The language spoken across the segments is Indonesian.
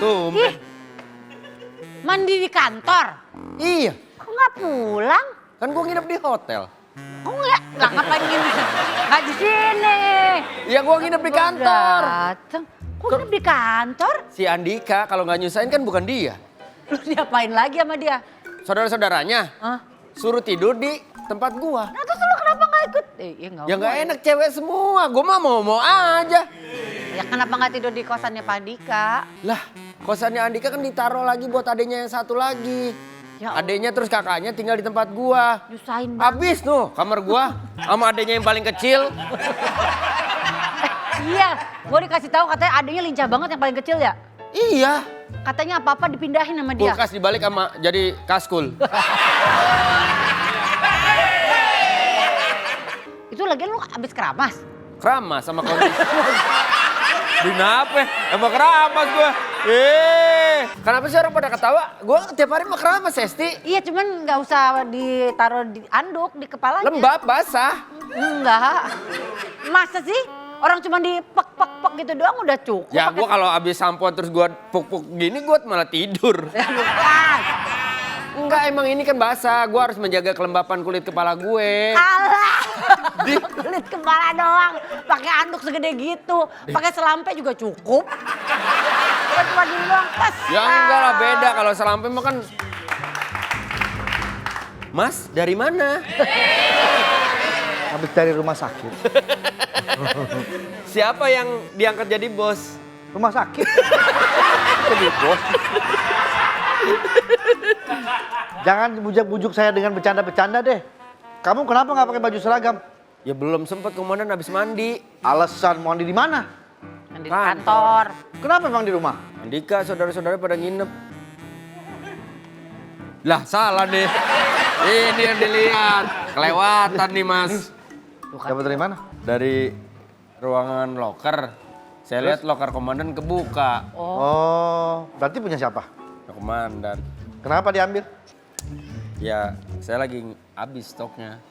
Tumben. Mandi di kantor? Iya, Kok nggak pulang? kan gue nginep di hotel. Kok nggak? Lah ngapain gini? Nggak di sini. Ya gue nginep di kantor. Dateng. Kok nginep di kantor? Si Andika kalau nggak nyusahin kan bukan dia. Lu diapain lagi sama dia? Saudara-saudaranya Hah? suruh tidur di tempat gua. Nah terus lu kenapa nggak ikut? Ya nggak enak cewek semua, gua mah mau aja. Ya kenapa nggak tidur di kosannya Pak Dika? Lah, kosannya Andika kan ditaruh lagi buat adenya yang satu lagi. Ya Allah. Adenya terus kakaknya tinggal di tempat gua. Nyusahin banget. Habis tuh kamar gua sama adenya yang paling kecil. Iya, gue dikasih tahu katanya adanya lincah banget yang paling kecil ya. Iya, Katanya apa-apa dipindahin sama dia. kulkas dibalik sama jadi kaskul. Itu lagian lu abis keramas. Keramas sama kondisi. Kenapa? Emang keramas gua. Kenapa sih orang pada ketawa? Gua tiap hari mah keramas, Esti. Iya cuman nggak usah ditaruh di anduk di kepalanya. Lembab, basah. Enggak. Masa sih? Orang cuma di pek gitu doang udah cukup. Ya gua kalau abis sampo terus gua puk-puk gini gua malah tidur. Bukan. Enggak, emang ini kan basah. Gua harus menjaga kelembapan kulit kepala gue. Alah. Kulit kepala doang. Pakai anduk segede gitu. Pakai selampe juga cukup. Kan cuma gini doang. Pas. Ya enggak lah, beda kalau selampe mah kan. Mas, dari mana? Habis dari rumah sakit. Siapa yang diangkat jadi bos? Rumah sakit. Jadi bos. Jangan bujuk-bujuk saya dengan bercanda-bercanda deh. Kamu kenapa nggak pakai baju seragam? Ya belum sempet komandan habis mandi. Alasan mandi di mana? Di kantor. Kenapa emang di rumah? Andika, saudara-saudara pada nginep. Lah salah nih. Ini yang dilihat. Kelewatan nih mas. Dapat dari mana? Dari ruangan loker. Saya lihat loker komandan kebuka. Oh, berarti punya siapa? Ya, komandan. Kenapa diambil? Ya, saya lagi habis stoknya.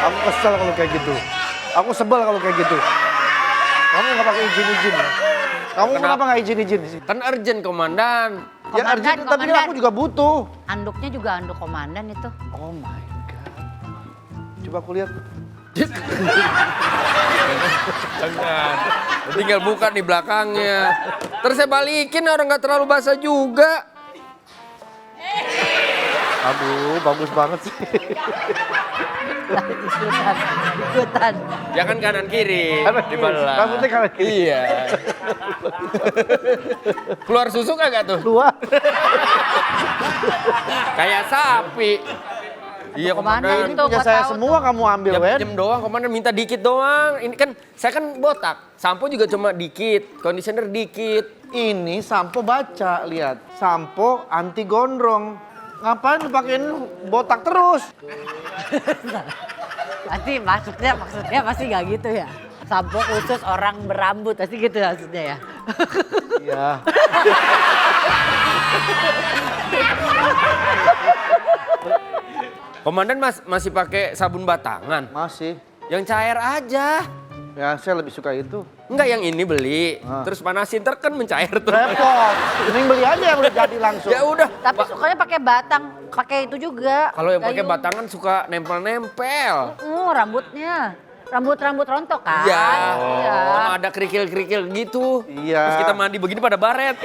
Aku kesel kalau kayak gitu. Aku sebel kalau kayak gitu. Kamu nggak pakai izin-izin. Kamu kenapa nggak izin-izin sih? Kan urgent komandan. Ya urgent, tapi kan aku juga butuh. Anduknya juga anduk komandan itu. Oh my god. Coba aku lihat. Jangan. Tinggal buka di belakangnya. Terus saya balikin orang nggak terlalu basah juga. Aduh, bagus banget sih. Ikutan. Ya kan kanan kiri. Kanan kiri. Dibelah. Rambutnya kanan kiri. Iya. Keluar susu kagak tuh? Keluar. Kayak sapi. Iya Komandan komandan. itu Punya gua saya tahu semua kamu ambil, Ya Wen. pinjem doang, komandan minta dikit doang. Ini kan saya kan botak. Sampo juga cuma dikit, conditioner dikit. Ini sampo baca, lihat. Sampo anti gondrong. Ngapain lu pakein botak terus? Pasti maksudnya pasti nggak gitu ya. Sampo khusus orang berambut pasti gitu maksudnya ya. Iya. Komandan masih pakai sabun batangan. Masih. Yang cair aja. Ya, saya lebih suka itu. Enggak yang ini beli, terus panasin ntar kan mencair tuh. Repot. Mending beli aja yang udah jadi langsung. Ya udah. Tapi sukanya pakai batang, pakai itu juga. Kalau yang pakai Gayung. batangan suka nempel-nempel. Rambutnya. Rambut rambut rontok kan? Iya. Iya. Sama ada kerikil-kerikil gitu. Iya. Terus kita mandi begini pada baret.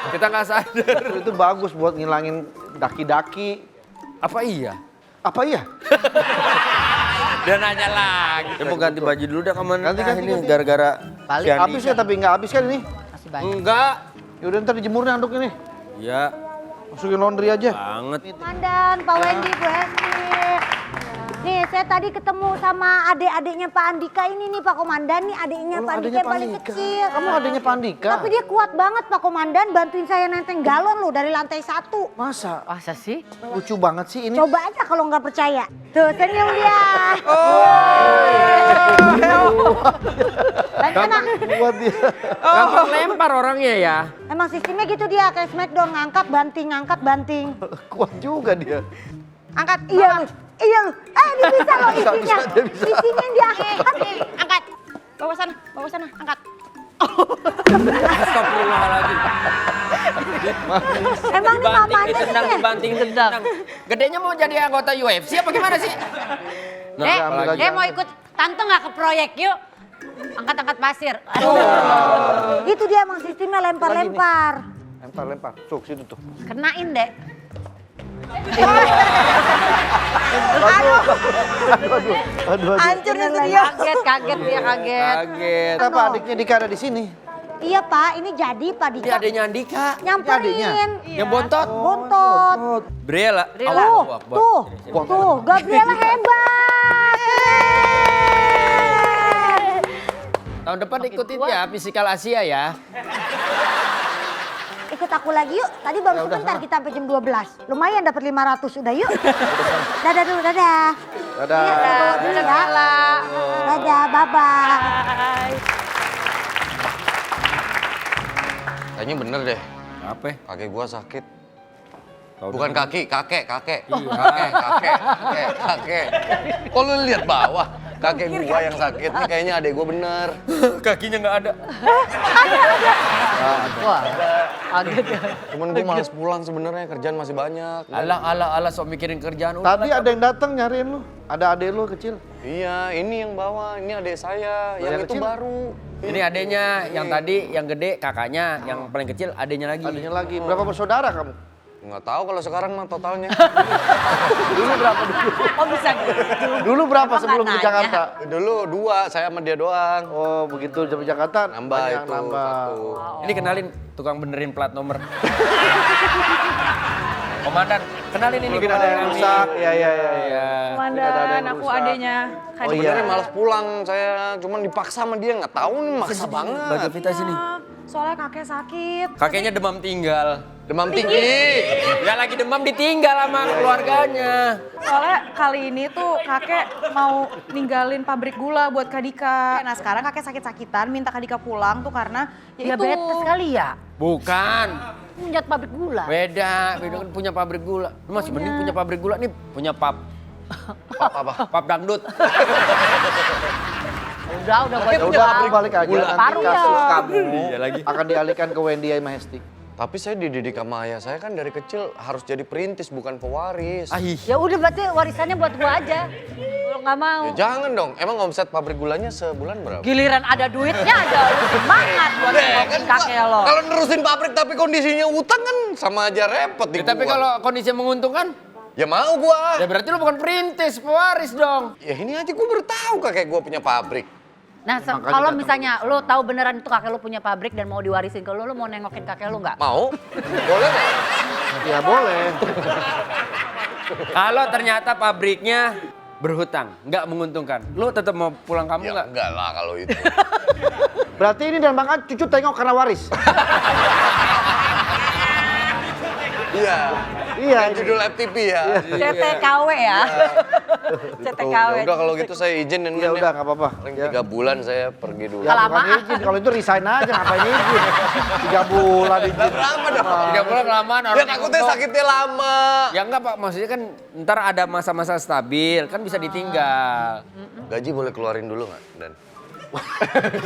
Kita nggak sadar. Itu bagus buat ngilangin daki-daki. Apa iya? Apa iya? Dia nanya lagi. Ya mau ganti baju dulu dah komandan. Ganti, ganti, Ini ganti. gara-gara Balik. si Andika. Habis ya tapi nggak habis kan ini? Masih banyak. Enggak. Yaudah ntar dijemur nih anduk ini. Ya, Masukin laundry aja. banget. Komandan, Pak Wendy, Bu Hesti. Nih, saya tadi ketemu sama adik-adiknya Pak Andika ini nih Pak Komandan. Nih adiknya Oh, Pak Andika yang paling kecil. Kamu adiknya Pak Andika? Tapi dia kuat banget Pak Komandan, bantuin saya nenteng galon loh dari lantai 1. Masa? Masa sih? Lucu banget sih ini. Coba aja kalau nggak percaya. Tuh, senyum dia. Emang, Buat dia. Gampang lempar orangnya ya. emang sistemnya gitu dia, kayak Smackdown, ngangkat, banting. Kuat juga dia. Angkat, iya lu. Iya lu. Dia bisa loh isinya. Bisa, dia bisa. Isinya yang diangkat. Angkat. Bawa sana, angkat. Astagfirullahaladzim. Emang nih mamanya Ditendang, nih. dibanting, ditendang. Gedenya mau jadi anggota UFC apa gimana sih? Dia mau ikut tante nggak ke proyek yuk? Angkat-angkat pasir. Itu dia emang sistemnya lempar-lempar. Lempar. Tuh, situ tuh. Kenain deh. Aduh. Hancur nih studio. Kaget dia kaget. Kaget. Kenapa adiknya Dika ada di sini? Iya Pak, ini jadi Pak Ini Dika adanya Andika. adiknya. nyamperin. Yang bontot. Bontot. Briela. Briela. Tuh, Allahu Akbar. tuh, Gabriela hebat. Keren. Tahun depan ikutin ya Physical Asia ya. Ikut aku lagi yuk. Tadi baru Ya udah, sebentar sana. kita sampai jam 12. Lumayan dapat 500 udah yuk. Dadah dulu, dadah. Dadah. Iya, saya bawa dulu ya. Dadah, bye-bye. Kayaknya bener deh, Apa? kakek gua sakit. Tahu Bukan dulu. kaki, kakek. Iya. Kakek. Kok lu lihat bawah? Kakek gua yang sakit nih kayaknya adek gua bener. Kakinya nggak ada. Wah, kaget ya. Cuman gua males pulang sebenarnya, kerjaan masih banyak. Alah, sok mikirin kerjaan. Tadi ada yang datang nyariin lu. Ada adek lu kecil. Iya, ini yang bawa, ini adek saya, yang Yang itu kecil? baru. Ini adenya, yang tadi, yang gede kakaknya, yang paling kecil adenya lagi. Adiknya lagi. Berapa bersaudara kamu? Nggak tahu kalau sekarang mah totalnya. Dulu berapa dulu? Oh bisa gitu. Dulu berapa Emang sebelum nggak ke nanya? Jakarta? Dulu 2, saya sama dia doang. Oh, begitu di Jakarta Nambah banyak itu nambah. 1. Ini kenalin tukang benerin plat nomor. Komandan, kenalin ini Mungkin ada yang komandan rusak. kami. Iya. Iya. Komandan, aku adenya Oh iya. Sebenarnya malas pulang saya, cuman dipaksa sama dia, nggak tahu nih maksa Bantu banget. kita sini. soalnya kakek sakit. Kakeknya demam tinggal. Demam tinggi. Ya lagi demam ditinggal sama keluarganya. Soalnya kali ini tuh kakek mau ninggalin pabrik gula buat Kak Dika. Nah sekarang kakek sakit-sakitan minta Kak Dika pulang tuh karena ya itu. Diabetes kali ya? Bukan. Punya pabrik gula. Beda kan punya pabrik gula. Lu masih mending punya pabrik gula nih, punya Apa? pap dangdut. Udah buat Ya udah aku balik aja. Nanti Paru kasus ya. kamu Iya lagi. akan dialihkan ke Wendy Mahesti. Tapi saya dididik sama ayah saya kan dari kecil harus jadi perintis bukan pewaris. Ahih. Ya udah berarti warisannya buat gua aja. Kalau nggak mau. Ya jangan dong, emang omset pabrik gulanya sebulan berapa? Giliran ada duitnya ada lu semangat buat nengokin kakek lo. Kalau nerusin pabrik tapi kondisinya utang kan sama aja repot di Ya, tapi gua. kalau kondisinya menguntungkan, Ya mau gua. ya berarti lu bukan perintis, pewaris dong. Ya ini aja gua baru tahu kakek gua punya pabrik. Nah, kalau misalnya lu tahu beneran itu kakek lu punya pabrik dan mau diwarisin ke lu mau nengokin kakek lu nggak? Mau? Boleh nggak? Ya boleh. Kalau ternyata pabriknya berhutang, nggak menguntungkan, lu tetap mau pulang kamu Ya nggak? enggak lah kalau itu. Berarti ini dan Bang cucu tengok karena waris. Iya. Iya. Yang judul FTP ya. CTKW ya. CTKW. Ya udah kalau gitu saya izin dan Ya udah nggak apa-apa. Paling Ya. 3 bulan saya pergi dulu. Ya bukan izin, kalau itu resign aja ngapain izin. 3 bulan izin. Lama dong. 3 bulan kelamaan Ya orang takutnya untung. sakitnya lama. Ya enggak Pak, maksudnya kan ntar ada masa-masa stabil, kan bisa ditinggal. Gaji boleh keluarin dulu nggak, Dan?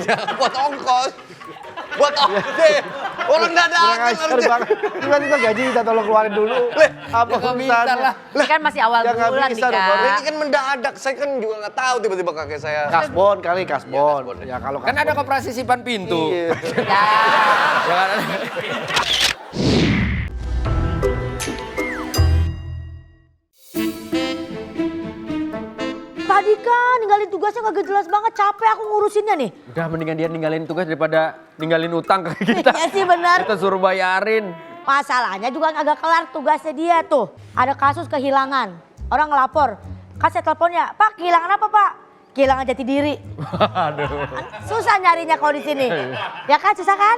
Ya, buat ongkos. Buat ongkos. Orang Kurang dadakan ajar harusnya. banget. Tiba-tiba gaji minta tolong keluarin dulu. Apa Ya nggak bisa urusannya? lah. Ini kan masih awal Ya nggak bulan bisa Dika. dong, Ini kan mendadak, saya kan juga nggak tahu tiba-tiba kakek saya. Kasbon kali, kasbon. kasbon. Ya kalau Kan ada koperasi simpan pintu. Iya. Ya. Ya kan? Pak Dika ninggalin tugasnya kagak jelas banget, capek aku ngurusinnya nih. Udah mendingan dia ninggalin tugas daripada ninggalin utang ke kita. Iya sih benar. Kita suruh bayarin. Masalahnya juga agak kelar tugasnya dia tuh. Ada kasus kehilangan. Orang ngelapor. Kasih teleponnya, Pak kehilangan apa Pak? Kehilangan jati diri. Aduh. Susah nyarinya kalau di sini. Ya kan, susah kan?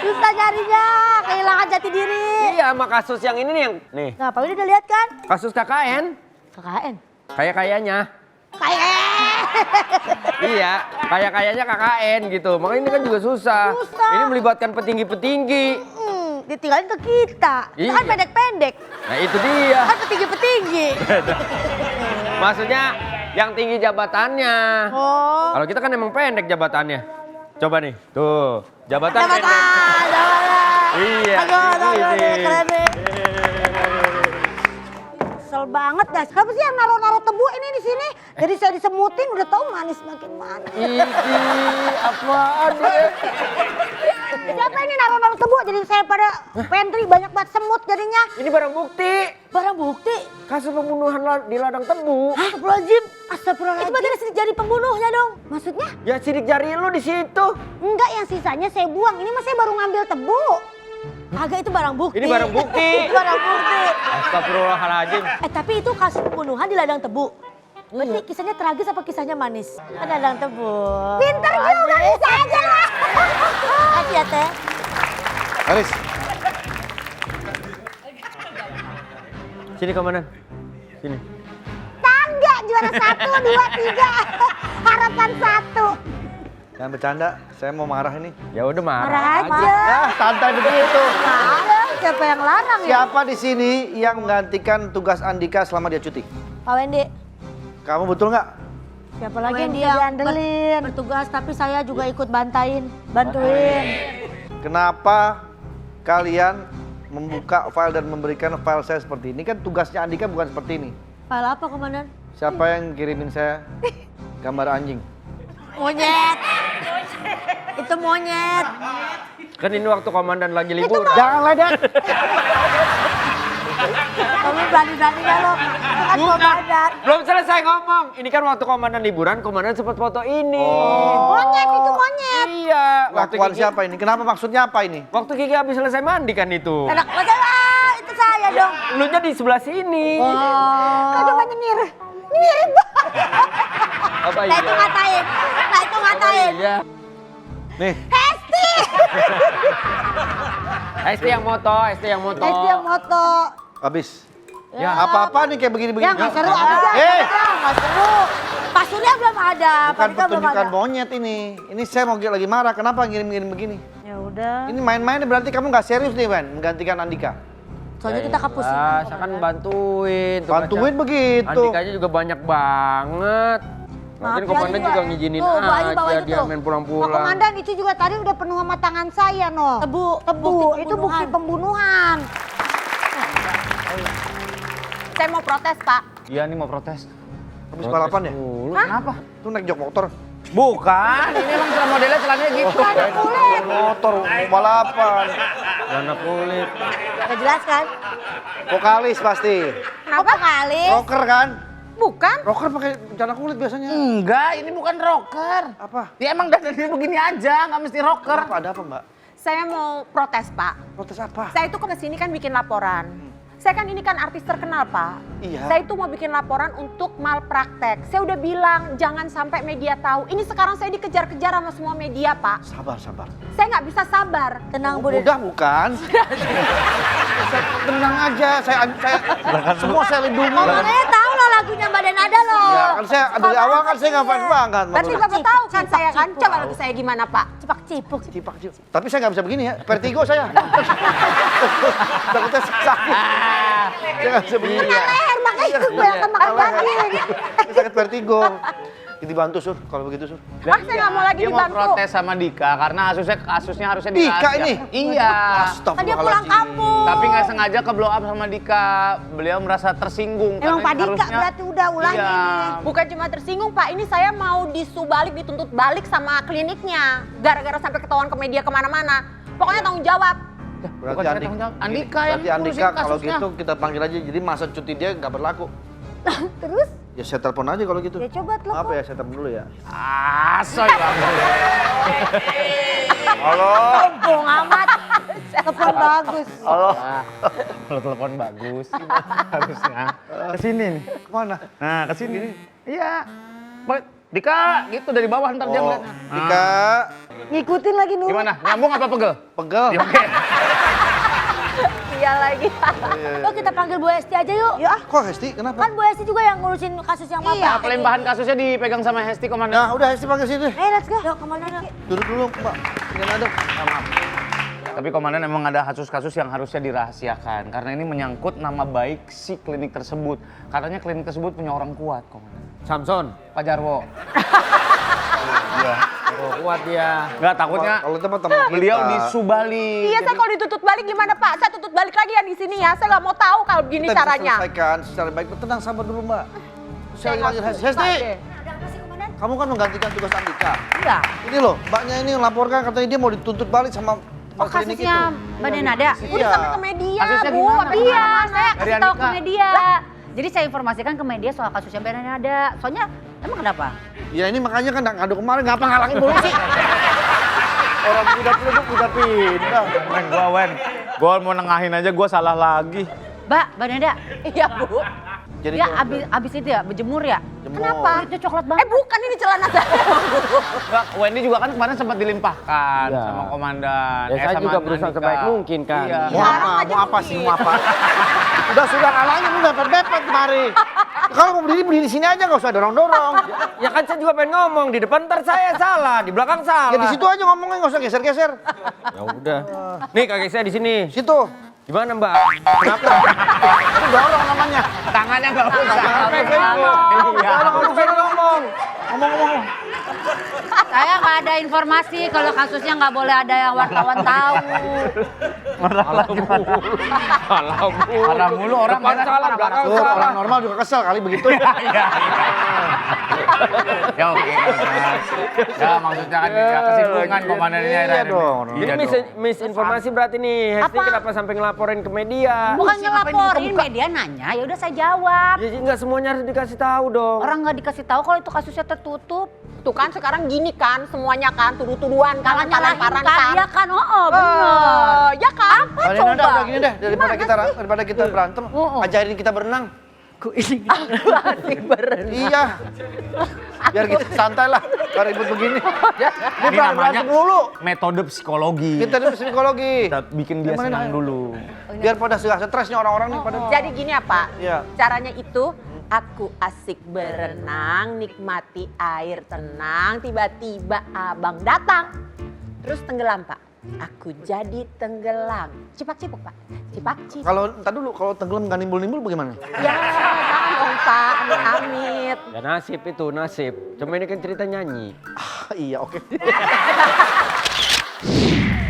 Susah nyarinya, kehilangan jati diri. Iya sama kasus yang ini nih yang nih. Ngapain udah lihat kan? Kasus KKN. KKN. Kayaknya. Kayak Iya, kayaknya KKN gitu. Makanya ini kan juga susah. Susah. Ini melibatkan petinggi-petinggi. ditinggalin ke kita. Kita Iya. kan pendek-pendek. Nah itu dia. Kan petinggi-petinggi. Maksudnya yang tinggi jabatannya. Oh. Kalau kita kan emang pendek jabatannya. Coba nih, tuh. Jabatan pendek. Jabatan. Iya. Aduh, ini. keren nih. Kesel banget guys. Kenapa sih yang naruh-naruh tebu ini di sini? Jadi saya disemutin udah tahu manis makin manis. Ini apaan deh? Siapa ini naruh-naruh tebu? Jadi saya pada pantry banyak banget semut jadinya. Ini barang bukti. Barang bukti. Kasus pembunuhan di ladang tebu. Astagfirullahaladzim. Astagfirullahaladzim. Itu berarti sidik jari pembunuhnya dong. Maksudnya? Ya sidik jari lu di situ. Enggak, yang sisanya saya buang. Ini mas saya baru ngambil tebu. Agak itu barang bukti. Ini barang bukti. Itu barang bukti. Astagfirullahaladzim. Tapi itu kasus pembunuhan di ladang tebu. Berarti kisahnya tragis apa kisahnya manis? Kan ladang tebu. Pinter juga bisa aja lah. Makasih ya Teh. Haris, Sini komandan. Sini. Tangga juara 1, 2, 3. Harapan 1. jangan bercanda. Saya mau marah ini. Ya udah marah Marah aja. aja. Ah, santai begitu. Ada siapa yang larang ya? Siapa di sini yang menggantikan tugas Andika selama dia cuti? Pak Wendy. Kamu betul nggak? Siapa lagi yang dia diandelin? Bertugas tapi saya juga ikut bantuin. Kenapa kalian membuka file dan memberikan file saya seperti ini? Kan tugasnya Andika bukan seperti ini. File apa komandan? Siapa yang kirimin saya gambar anjing? Monyet. Itu monyet. Kan ini waktu komandan lagi libur. Jangan ledek. Kamu berani-beraninya lo. Kan komandan. Belum selesai ngomong. Ini kan waktu komandan liburan, komandan sempat foto ini. Monyet itu monyet. Iya. Waktu Lakuan Kiki, siapa ini? Kenapa maksudnya apa ini? waktu Kiki habis selesai mandi kan itu. Enak banget lah. Itu saya dong. Lu nya di sebelah sini. Kau coba nyemir. Nyemir Apa Nah itu ngatain. Nah itu ngatain. Iya. Nih, Hesti. ST yang moto, ST yang moto. Hesti yang moto. habis. Ya. Apa-apa nih kayak begini-begini? Ya nggak seru abisnya. Nggak seru. Pak Surya belum ada. Bukan Pak Dika belum pertunjukan ada. monyet ini. Ini saya mau lagi marah. Kenapa ngirim-ngirim begini? Ya udah. Ini main-main berarti kamu nggak serius nih, Wan, menggantikan Andika. Soalnya kita kapus. Ah, saya kan bantuin. Bantuin begitu. Andikanya juga banyak banget. Mungkin Maaf ya, komandan juga ngizinin aja dia main Pak pulang-pulang. Komandan itu juga tadi udah penuh sama tangan saya no. Tebu. Itu bukti pembunuhan. Saya mau protes, Pak. Iya nih mau protes. Habis balapan ya? Kenapa? Tuh naik jok motor. Bukan, ini emang cara modelnya celananya gitu. Motor balapan. Warna kulit. Udah jelas kan? Vokalis pasti. Kenapa kali? Rocker kan? Bukan. Rocker pakai celana kulit biasanya. Enggak, ini bukan rocker. Apa? Ya emang dandannya begini aja, nggak mesti rocker. Apa ada apa, Mbak? Saya mau protes, Pak. Protes apa? Saya itu ke sini kan bikin laporan. Saya kan ini kan artis terkenal, Pak. Iya. Saya itu mau bikin laporan untuk malpraktek. Saya udah bilang jangan sampai media tahu. Ini sekarang saya dikejar-kejar sama semua media, Pak. Sabar, sabar. Saya nggak bisa sabar. Tenang Bu. Mudah bukan? Tenang aja, saya semua saya lindungi. Ngomongnya tahu loh lagunya Mbak Denada loh. Ya kan saya dari awal kan saya nggak fans banget. Berarti Maksudnya. Bapak tahu kan saya kan? Cipuk. Coba lagu saya gimana, Pak? Cepak cipuk. Cipak, cipak. Tapi saya nggak bisa begini ya, vertigo saya. Takutnya sakit. Saya nggak bisa begini. Kena leher makanya itu gue yang kena daging. Saya sakit vertigo. Dibantu Sur, kalau begitu Sur. Ah, saya nggak mau lagi Dia mau dibantu. protes sama Dika karena kasusnya harusnya Dika dirahasiakan. ini? Iya. Kan dia pulang kampung. Tapi nggak sengaja ke blow up sama Dika. Beliau merasa tersinggung. Emang karena Pak Dika harusnya- berarti udah ulangi Iya. nih. Bukan cuma tersinggung, Pak. Ini saya mau disu balik, dituntut balik sama kliniknya. Gara-gara sampai ketahuan ke media kemana-mana. Pokoknya tanggung jawab. Berarti Bukan saya Andika, tanggung jawab. Andika yang berarti Andika ngurusin kalau kasusnya. gitu kita panggil aja. Jadi masa cuti dia nggak berlaku. Terus? Ya saya telepon aja kalau gitu. Ya coba telepon. Maaf ya, saya telepon dulu ya. Asoy banget. Halo. Sombong amat. Telepon bagus. Halo. Kalau telepon bagus harusnya. Kesini nih. Kemana? Nah, kesini. Iya. Dika, gitu dari bawah ntar dia Oh, ngeliatnya. Dika, Ngikutin lagi nurut. Gimana? Nyambung apa pegel? pegel. Ya, oke. Iya lagi. Yuk kita panggil Bu Esti aja yuk. Ya, kok Hesti? Kenapa? Kan Bu Esti juga yang ngurusin kasus yang Nah, Bapak. pelimbahan kasusnya dipegang sama Hesti Komandan. Nah, udah Hesti panggil sini. Let's go. Yuk kemana yuk. Duduk dulu, Mbak. Jangan ada. Maaf. Tapi komandan emang ada kasus-kasus yang harusnya dirahasiakan. Karena ini menyangkut nama baik si klinik tersebut. Katanya klinik tersebut punya orang kuat, komandan. Samson. Pak Jarwo. Iya. Oh, kuat dia. Nggak, takutnya Kalau itu mah teman kita. beliau disubali. Iya, saya kalau dituntut balik gimana Pak? Saya tuntut balik lagi ya di sini ya. Saya nggak mau tahu kalau begini Kita bisa caranya. selesaikan secara baik. Tenang, sabar dulu Mbak. Saya nggak lagi suka Hesti, deh. Ada apa sih komandan? kamu kan menggantikan tugas Andika. Iya. Ini loh, mbaknya ini yang laporkan katanya dia mau dituntut balik sama Oh, klinik itu. kasusnya Mbak Denada? Iya. Udah sampai ke media, Kasusnya Bu. gimana? Iya, saya Dari kasih tahu ke Andika. media. Jadi saya informasikan ke media soal kasusnya Mbak Denada. Soalnya emang kenapa? Ya ini makanya kan ngadu kemarin, ngapa ngalangin polisi? Orang udah pindah. Wen, gua mau nengahin aja, gua salah lagi. Mbak Denada, Iya, Bu. Jadi dia gua- abis itu ya berjemur ya? Kenapa? Kulitnya coklat banget. Bukan ini celana saya. Enggak, Wendy juga kan kemarin sempat dilimpahkan Iya. sama komandan. Ya, saya sama juga berusaha Andika. sebaik mungkin kan. Iya. Mau apa sih, mau apa? Sudah ngalangin, udah bepet kemari. Kalau mau berdiri di sini aja, nggak usah dorong-dorong. Ya kan saya juga pengen ngomong, di depan ntar saya salah, di belakang salah. Ya di situ aja ngomongnya, nggak usah geser-geser. Ya udah. Nih kakek saya di sini. Situ. Gimana Mbak? Kenapa? Itu dorong namanya. Tangannya nggak usah. Kakek saya ngomong. Iya. Kalau saya ngomong. Ngomong-ngomong. Saya nggak ada informasi kalau kasusnya nggak boleh ada yang wartawan tahu. Salah mulu. Salah mulu, orang Depan merah, salah, kepala belakang Tuh, salah. orang normal juga kesel kali begitu. Iya. Ya oke, Mas. Ya maksudnya kan ya, kesinambungan komandannya. Iya dong. Ini misinformasi berarti nih. Hesti Apa? kenapa sampai ngelaporin ke media? Bukan ngelaporin, media nanya, ya udah saya jawab. Ya nggak semuanya harus dikasih tahu dong. Orang nggak dikasih tahu kalau itu kasusnya tertutup. Tuh kan sekarang gini kan semuanya kan tuduh-tuduhan kan Nyalahin parang kan, kan. iya kan, bener. Ya kan? Apa Kalian coba? udah gini deh, daripada kita berantem, ajarin kita berenang. Asik berenang. Iya. Biar kita santai lah, kalau ribut begini. Ini Ini namanya berantem dulu. metode psikologi. Kita dulu psikologi. Kita bikin dia Gimana, senang Nay? dulu. Biar pada stresnya orang-orang nih pada. Jadi gini apa? Iya. Caranya itu aku asik berenang, nikmati air tenang, tiba-tiba abang datang. Terus tenggelam, Pak. Aku jadi tenggelam. Cipak-cipuk, Pak. Cipak-cipuk. Kalau entar dulu, kalau tenggelam nggak nimbul-nimbul bagaimana? Ya, jangan dong, Pak. Amit-amit. Ya nasib itu, nasib. Cuma ini kan cerita nyanyi. Iya, oke.